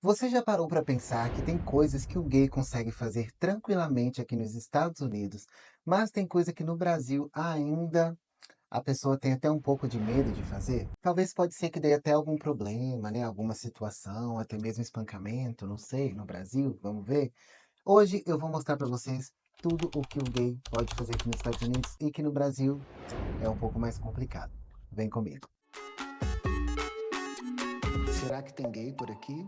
Você já parou para pensar que tem coisas que o gay consegue fazer tranquilamente aqui nos Estados Unidos, mas tem coisa que no Brasil ainda a pessoa tem até um pouco de medo de fazer? Talvez pode ser que dê até algum problema, né? Alguma situação, até mesmo espancamento, não sei, no Brasil, vamos ver. Hoje eu vou mostrar para vocês tudo o que o gay pode fazer aqui nos Estados Unidos e que no Brasil é um pouco mais complicado. Vem comigo. Será que tem gay por aqui?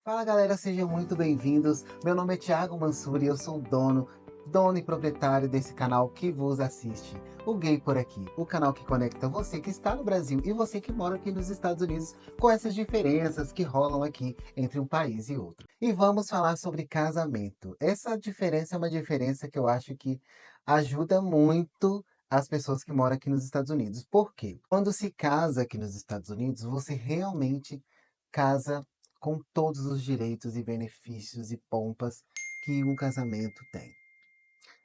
Fala galera, sejam muito bem-vindos. Meu nome é Thiago Mansur e eu sou o dono e proprietário desse canal que vos assiste. O Gay por Aqui, o canal que conecta você que está no Brasil e você que mora aqui nos Estados Unidos com essas diferenças que rolam aqui entre um país e outro. E vamos falar sobre casamento. Essa diferença é uma diferença que eu acho que ajuda muito as pessoas que moram aqui nos Estados Unidos. Por quê? Quando se casa aqui nos Estados Unidos, você realmente casa com todos os direitos e benefícios e pompas que um casamento tem.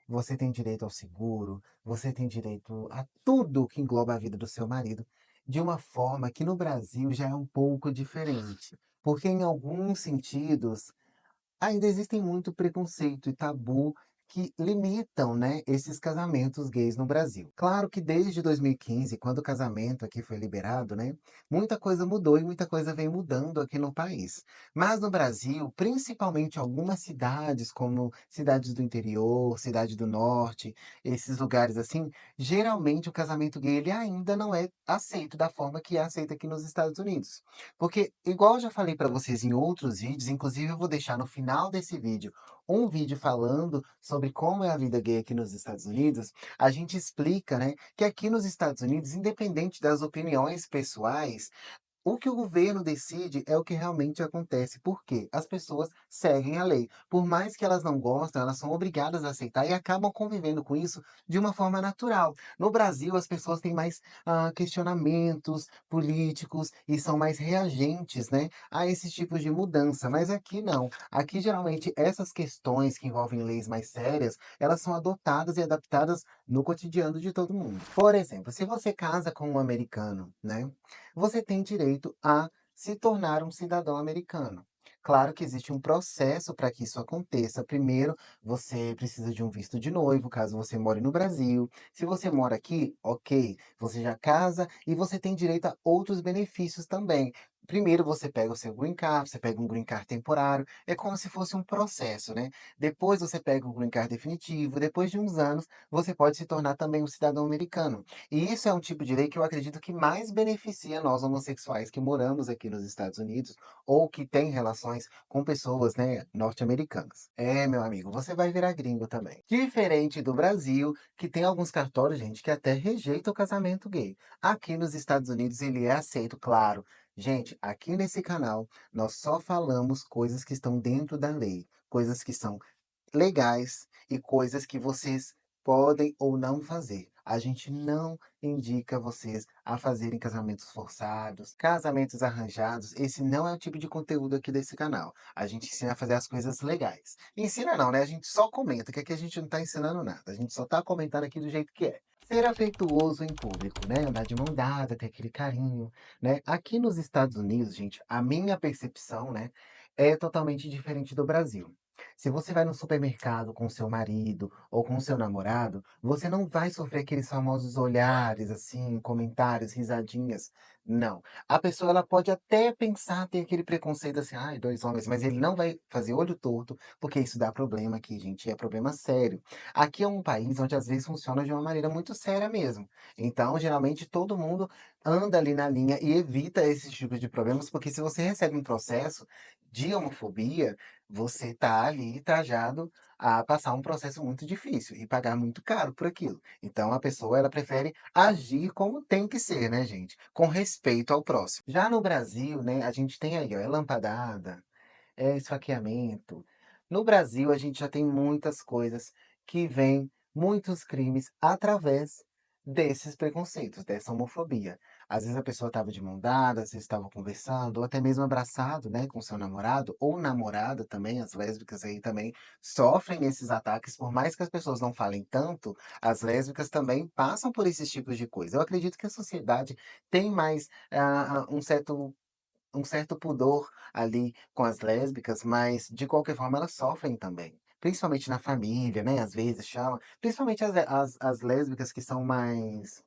Você tem direito ao seguro, você tem direito a tudo que engloba a vida do seu marido, de uma forma que no Brasil já é um pouco diferente. Porque em alguns sentidos ainda existem muito preconceito e tabu que limitam, né, esses casamentos gays no Brasil. Claro que desde 2015, quando o casamento aqui foi liberado, né, muita coisa mudou e muita coisa vem mudando aqui no país. Mas no Brasil, principalmente algumas cidades, como cidades do interior, cidade do norte, esses lugares assim, geralmente o casamento gay ele ainda não é aceito da forma que é aceito aqui nos Estados Unidos. Porque, igual eu já falei para vocês em outros vídeos, inclusive eu vou deixar no final desse vídeo um vídeo falando sobre como é a vida gay aqui nos Estados Unidos, a gente explica, né, que aqui nos Estados Unidos, independente das opiniões pessoais, o que o governo decide é o que realmente acontece, porque as pessoas seguem a lei. Por mais que elas não gostem, elas são obrigadas a aceitar e acabam convivendo com isso de uma forma natural. No Brasil, as pessoas têm mais questionamentos políticos e são mais reagentes, né, a esses tipos de mudança. Mas aqui não. Aqui, geralmente, essas questões que envolvem leis mais sérias, elas são adotadas e adaptadas no cotidiano de todo mundo. Por exemplo, se você casa com um americano, né? Você tem direito a se tornar um cidadão americano. Claro que existe um processo para que isso aconteça. Primeiro, você precisa de um visto de noivo, caso você more no Brasil. Se você mora aqui, ok, você já casa e você tem direito a outros benefícios também. Primeiro, você pega o seu green card, você pega um green card temporário, é como se fosse um processo, né? Depois você pega o green card definitivo, depois de uns anos, você pode se tornar também um cidadão americano. E isso é um tipo de lei que eu acredito que mais beneficia nós homossexuais que moramos aqui nos Estados Unidos ou que têm relações com pessoas, né, norte-americanas. É, meu amigo, você vai virar gringo também. Diferente do Brasil, que tem alguns cartórios, gente, que até rejeitam o casamento gay. Aqui nos Estados Unidos ele é aceito, claro. Gente, aqui nesse canal nós só falamos coisas que estão dentro da lei, coisas que são legais e coisas que vocês podem ou não fazer. A gente não indica vocês a fazerem casamentos forçados, casamentos arranjados. Esse não é o tipo de conteúdo aqui desse canal. A gente ensina a fazer as coisas legais. Ensina não, né? A gente só comenta, que aqui a gente não tá ensinando nada. A gente só tá comentando aqui do jeito que é. Ser afetuoso em público, né? Andar de mão dada, ter aquele carinho, né? Aqui nos Estados Unidos, gente, a minha percepção, né, é totalmente diferente do Brasil. Se você vai no supermercado com seu marido ou com seu namorado, você não vai sofrer aqueles famosos olhares, assim, comentários, risadinhas. Não. A pessoa ela pode até pensar, ter aquele preconceito assim, ai, dois homens, mas ele não vai fazer olho torto, porque isso dá problema aqui, gente, é problema sério. Aqui é um país onde às vezes funciona de uma maneira muito séria mesmo. Então, geralmente, todo mundo anda ali na linha e evita esses tipos de problemas, porque se você recebe um processo de homofobia, você tá ali trajado a passar um processo muito difícil e pagar muito caro por aquilo. Então a pessoa ela prefere agir como tem que ser, né, gente? Com respeito ao próximo. Já no Brasil, né, a gente tem aí, ó, é lampadada, é esfaqueamento. No Brasil, a gente já tem muitas coisas que vêm, muitos crimes através desses preconceitos, dessa homofobia. Às vezes a pessoa estava de mão dada, às vezes estava conversando, ou até mesmo abraçado, né, com seu namorado ou namorada também, as lésbicas aí também sofrem esses ataques, por mais que as pessoas não falem tanto, as lésbicas também passam por esses tipos de coisa. Eu acredito que a sociedade tem mais um certo um certo pudor ali com as lésbicas, mas de qualquer forma elas sofrem também. Principalmente na família, né, às vezes chama, principalmente as lésbicas que são mais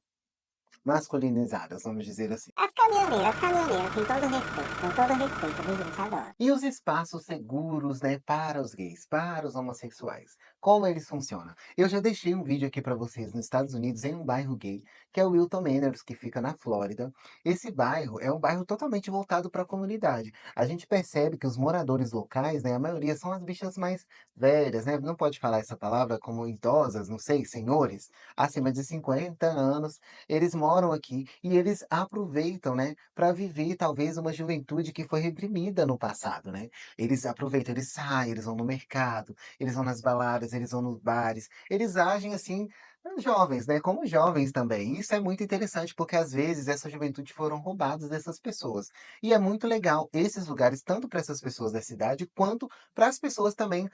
masculinizadas, vamos dizer assim. As caminhoneiras, com todo respeito, viu gente? Adoro. E os espaços seguros, né, para os gays, para os homossexuais, como eles funcionam? Eu já deixei um vídeo aqui para vocês nos Estados Unidos, em um bairro gay, que é o Wilton Manors, que fica na Flórida. Esse bairro é um bairro totalmente voltado para a comunidade. A gente percebe que os moradores locais, né, a maioria são as bichas mais velhas, né? Não pode falar essa palavra como idosas, não sei, senhores, acima de 50 anos, eles moram aqui e eles aproveitam, né, para viver talvez uma juventude que foi reprimida no passado, né. Eles aproveitam, eles saem, eles vão no mercado, eles vão nas baladas, eles vão nos bares, eles agem assim, jovens, né, como jovens também. Isso é muito interessante, porque às vezes essa juventude foram roubados dessas pessoas. E é muito legal esses lugares, tanto para essas pessoas da cidade, quanto para as pessoas também,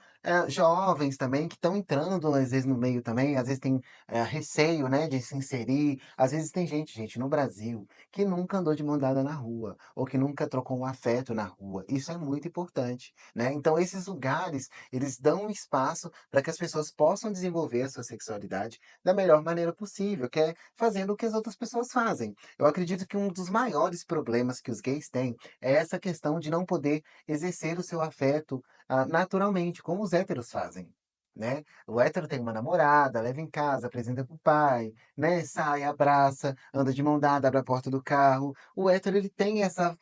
jovens também, que estão entrando às vezes no meio também, às vezes tem, receio, né, de se inserir. Às vezes tem gente no Brasil que nunca andou de mão dada na rua, ou que nunca trocou um afeto na rua. Isso é muito importante, né. Então esses lugares, eles dão um espaço para que as pessoas possam desenvolver a sua sexualidade da melhor maneira possível, que é fazendo o que as outras pessoas fazem. Eu acredito que um dos maiores problemas que os gays têm é essa questão de não poder exercer o seu afeto, naturalmente, como os héteros fazem, né. O hétero tem uma namorada, leva em casa, apresenta para o pai, né, sai, abraça, anda de mão dada, abre a porta do carro. O hétero ele tem essa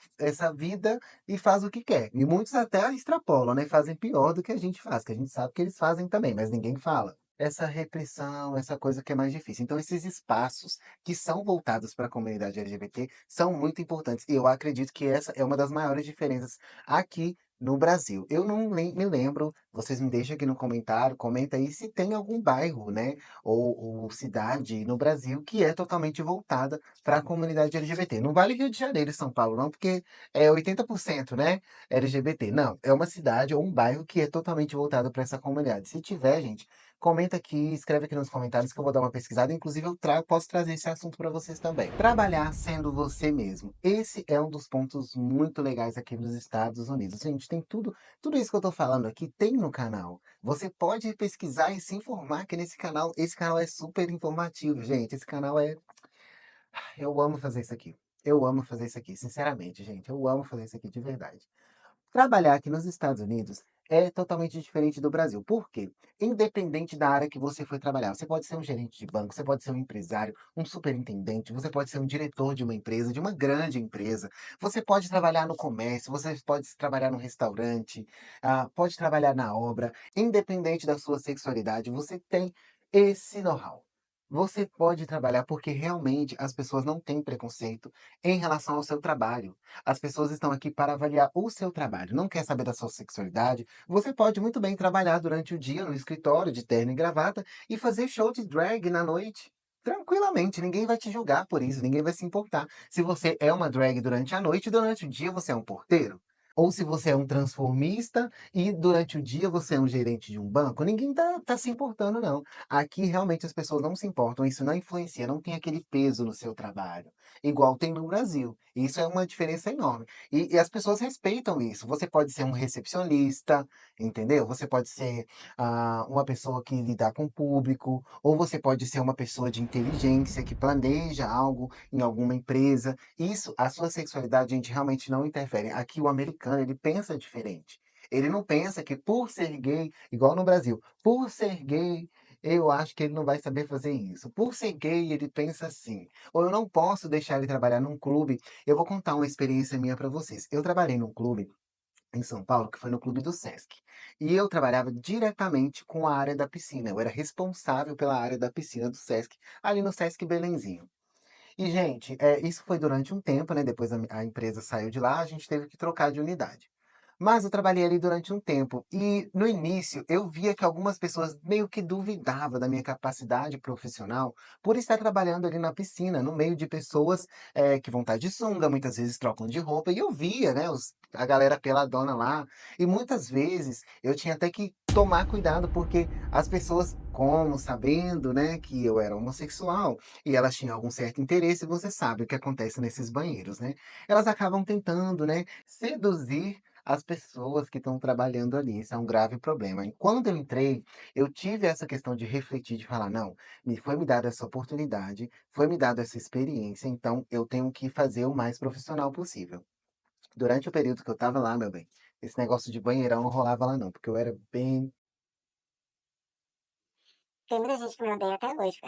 vida e faz o que quer. E muitos até extrapolam, né, fazem pior do que a gente faz, que a gente sabe que eles fazem também, mas ninguém fala. Essa repressão, essa coisa que é mais difícil. Então esses espaços que são voltados para a comunidade LGBT são muito importantes, e eu acredito que essa é uma das maiores diferenças aqui no Brasil. Eu não me lembro, vocês me deixam aqui no comentário, comenta aí se tem algum bairro, né, ou cidade no Brasil que é totalmente voltada para a comunidade LGBT. Não vale Rio de Janeiro e São Paulo não, porque é 80%, né, LGBT. Não, é uma cidade ou um bairro que é totalmente voltado para essa comunidade. Se tiver, gente, comenta aqui, escreve aqui nos comentários que eu vou dar uma pesquisada, inclusive eu posso trazer esse assunto para vocês também. Trabalhar sendo você mesmo, esse é um dos pontos muito legais aqui nos Estados Unidos. Gente, tem tudo isso que eu tô falando aqui tem no canal. Você pode pesquisar e se informar que esse canal é super informativo, gente. Esse canal é eu amo fazer isso aqui. Eu amo fazer isso aqui, sinceramente, gente. Eu amo fazer isso aqui de verdade. Trabalhar aqui nos Estados Unidos é totalmente diferente do Brasil. Por quê? Independente da área que você for trabalhar, você pode ser um gerente de banco, você pode ser um empresário, um superintendente, você pode ser um diretor de uma empresa, de uma grande empresa, você pode trabalhar no comércio, você pode trabalhar no restaurante, pode trabalhar na obra, independente da sua sexualidade, você tem esse know-how. Você pode trabalhar porque realmente as pessoas não têm preconceito em relação ao seu trabalho. As pessoas estão aqui para avaliar o seu trabalho, não quer saber da sua sexualidade. Você pode muito bem trabalhar durante o dia no escritório de terno e gravata e fazer show de drag na noite. Tranquilamente, ninguém vai te julgar por isso, ninguém vai se importar. Se você é uma drag durante a noite, durante o dia você é um porteiro. Ou se você é um transformista e durante o dia você é um gerente de um banco, ninguém tá se importando, não. Aqui realmente as pessoas não se importam, isso não influencia, não tem aquele peso no seu trabalho, igual tem no Brasil. Isso é uma diferença enorme. E as pessoas respeitam isso. Você pode ser um recepcionista, entendeu? Você pode ser uma pessoa que lidar com o público, ou você pode ser uma pessoa de inteligência que planeja algo em alguma empresa. Isso, a sua sexualidade, gente, realmente não interfere. Aqui o americano, ele pensa diferente. Ele não pensa que por ser gay, igual no Brasil, por ser gay, eu acho que ele não vai saber fazer isso. Por ser gay, ele pensa assim. Ou eu não posso deixar ele trabalhar num clube. Eu vou contar uma experiência minha para vocês. Eu trabalhei num clube em São Paulo, que foi no clube do Sesc. E eu trabalhava diretamente com a área da piscina. Eu era responsável pela área da piscina do Sesc, ali no Sesc Belenzinho. E, gente, isso foi durante um tempo, né, depois a empresa saiu de lá, a gente teve que trocar de unidade. Mas eu trabalhei ali durante um tempo e, no início, eu via que algumas pessoas meio que duvidavam da minha capacidade profissional por estar trabalhando ali na piscina, no meio de pessoas, que vão estar de sunga, muitas vezes trocam de roupa, e eu via, né, a galera peladona lá, e muitas vezes eu tinha até que tomar cuidado, porque as pessoas como sabendo, né, que eu era homossexual e elas tinham algum certo interesse, você sabe o que acontece nesses banheiros, né? Elas acabam tentando, né, seduzir as pessoas que estão trabalhando ali, isso é um grave problema. E quando eu entrei, eu tive essa questão de refletir, de falar: "Não, me foi me dada essa oportunidade, foi me dada essa experiência, então eu tenho que fazer o mais profissional possível". Durante o período que eu estava lá, meu bem, esse negócio de banheirão não rolava lá não, porque eu era bem. Tem muita gente que me odeia até hoje.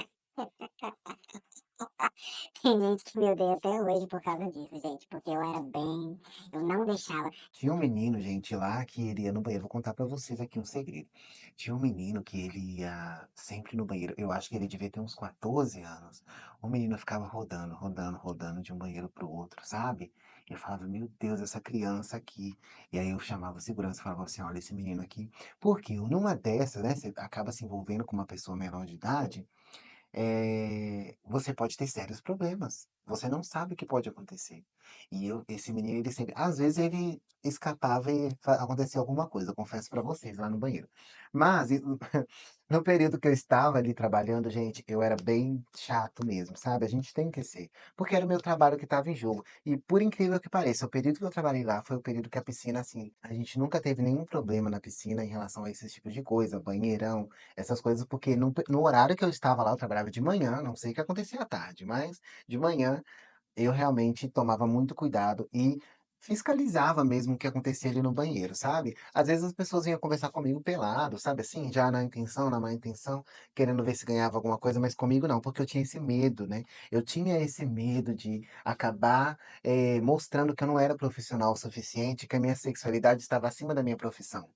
Tem gente que me odeia até hoje por causa disso, gente. Porque eu era bem. Eu não deixava. Tinha um menino, gente, lá que ele ia no banheiro. Vou contar pra vocês aqui um segredo. Tinha um menino que ele ia sempre no banheiro. Eu acho que ele devia ter uns 14 anos. O menino ficava rodando, rodando, rodando de um banheiro pro outro, sabe? E eu falava: "Meu Deus, essa criança aqui". E aí eu chamava a segurança e falava assim: "Olha, esse menino aqui". Porque numa dessas, né, você acaba se envolvendo com uma pessoa menor de idade, você pode ter sérios problemas. Você não sabe o que pode acontecer. E esse menino, ele sempre, às vezes ele escapava e acontecia alguma coisa, eu confesso pra vocês, lá no banheiro. Mas no período que eu estava ali trabalhando, gente, eu era bem chato mesmo, sabe? A gente tem que ser. Porque era o meu trabalho que estava em jogo. E por incrível que pareça, o período que eu trabalhei lá foi o período que a piscina, assim, a gente nunca teve nenhum problema na piscina em relação a esses tipos de coisa, banheirão, essas coisas, porque no horário que eu estava lá, eu trabalhava de manhã, não sei o que acontecia à tarde, mas de manhã eu realmente tomava muito cuidado e fiscalizava mesmo o que acontecia ali no banheiro, sabe? Às vezes as pessoas vinham conversar comigo pelado, sabe assim, já na intenção, na má intenção, querendo ver se ganhava alguma coisa, mas comigo não, porque eu tinha esse medo, né? Eu tinha esse medo de acabar mostrando que eu não era profissional o suficiente, que a minha sexualidade estava acima da minha profissão.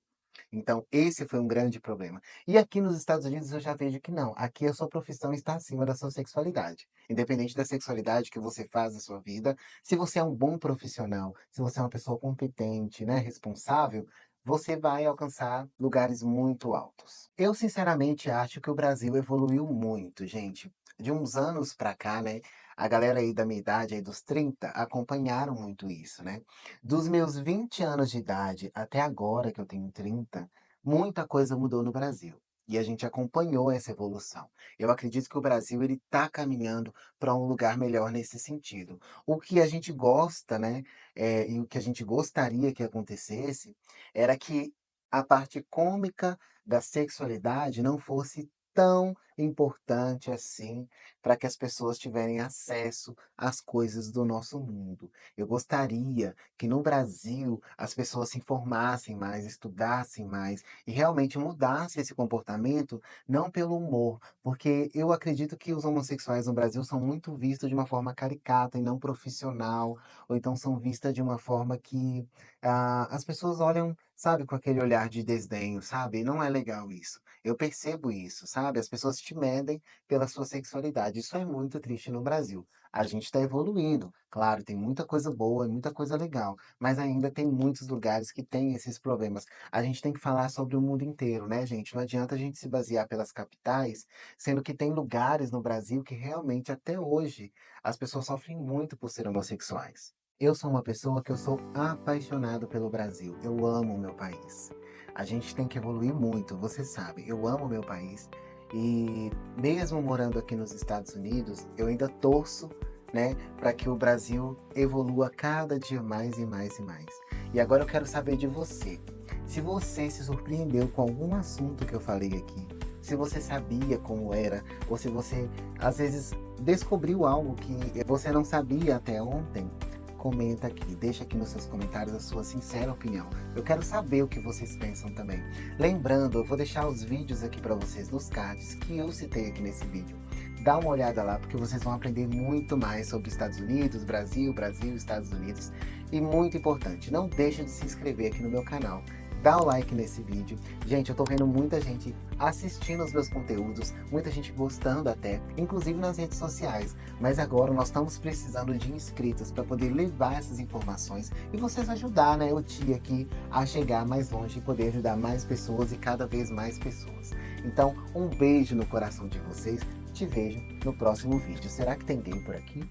Então, esse foi um grande problema. E aqui nos Estados Unidos eu já vejo que não. Aqui a sua profissão está acima da sua sexualidade. Independente da sexualidade que você faz na sua vida, se você é um bom profissional, se você é uma pessoa competente, né, responsável, você vai alcançar lugares muito altos. Eu sinceramente acho que o Brasil evoluiu muito, gente. De uns anos pra cá, né? A galera aí da minha idade, aí dos 30, acompanharam muito isso, né? Dos meus 20 anos de idade até agora, que eu tenho 30, muita coisa mudou no Brasil. E a gente acompanhou essa evolução. Eu acredito que o Brasil ele está caminhando para um lugar melhor nesse sentido. O que a gente gosta, né, e o que a gente gostaria que acontecesse, era que a parte cômica da sexualidade não fosse tão importante assim para que as pessoas tiverem acesso às coisas do nosso mundo. Eu gostaria que no Brasil as pessoas se informassem mais, estudassem mais e realmente mudassem esse comportamento, não pelo humor, porque eu acredito que os homossexuais no Brasil são muito vistos de uma forma caricata e não profissional, ou então são vistas de uma forma que as pessoas olham, sabe, com aquele olhar de desdenho, sabe? E não é legal isso. Eu percebo isso, sabe? As pessoas te medem pela sua sexualidade. Isso é muito triste no Brasil. A gente está evoluindo. Claro, tem muita coisa boa, muita coisa legal, mas ainda tem muitos lugares que têm esses problemas. A gente tem que falar sobre o mundo inteiro, né, gente? Não adianta a gente se basear pelas capitais, sendo que tem lugares no Brasil que realmente até hoje as pessoas sofrem muito por ser homossexuais. Eu sou uma pessoa que eu sou apaixonado pelo Brasil. Eu amo o meu país. A gente tem que evoluir muito, você sabe. Eu amo o meu país e mesmo morando aqui nos Estados Unidos, eu ainda torço, né, para que o Brasil evolua cada dia mais e mais e mais. E agora eu quero saber de você. Se você se surpreendeu com algum assunto que eu falei aqui, se você sabia como era, ou se você às vezes descobriu algo que você não sabia até ontem, comenta aqui, deixa aqui nos seus comentários a sua sincera opinião. Eu quero saber o que vocês pensam também. Lembrando, eu vou deixar os vídeos aqui para vocês nos cards que eu citei aqui nesse vídeo. Dá uma olhada lá, porque vocês vão aprender muito mais sobre Estados Unidos, Brasil, Brasil, Estados Unidos. E muito importante, não deixe de se inscrever aqui no meu canal. Dá o like nesse vídeo. Gente, eu tô vendo muita gente assistindo os meus conteúdos, muita gente gostando até, inclusive nas redes sociais. Mas agora nós estamos precisando de inscritos para poder levar essas informações e vocês ajudar, né, o Tia aqui a chegar mais longe e poder ajudar mais pessoas e cada vez mais pessoas. Então, um beijo no coração de vocês. Te vejo no próximo vídeo. Será que tem gay por aqui?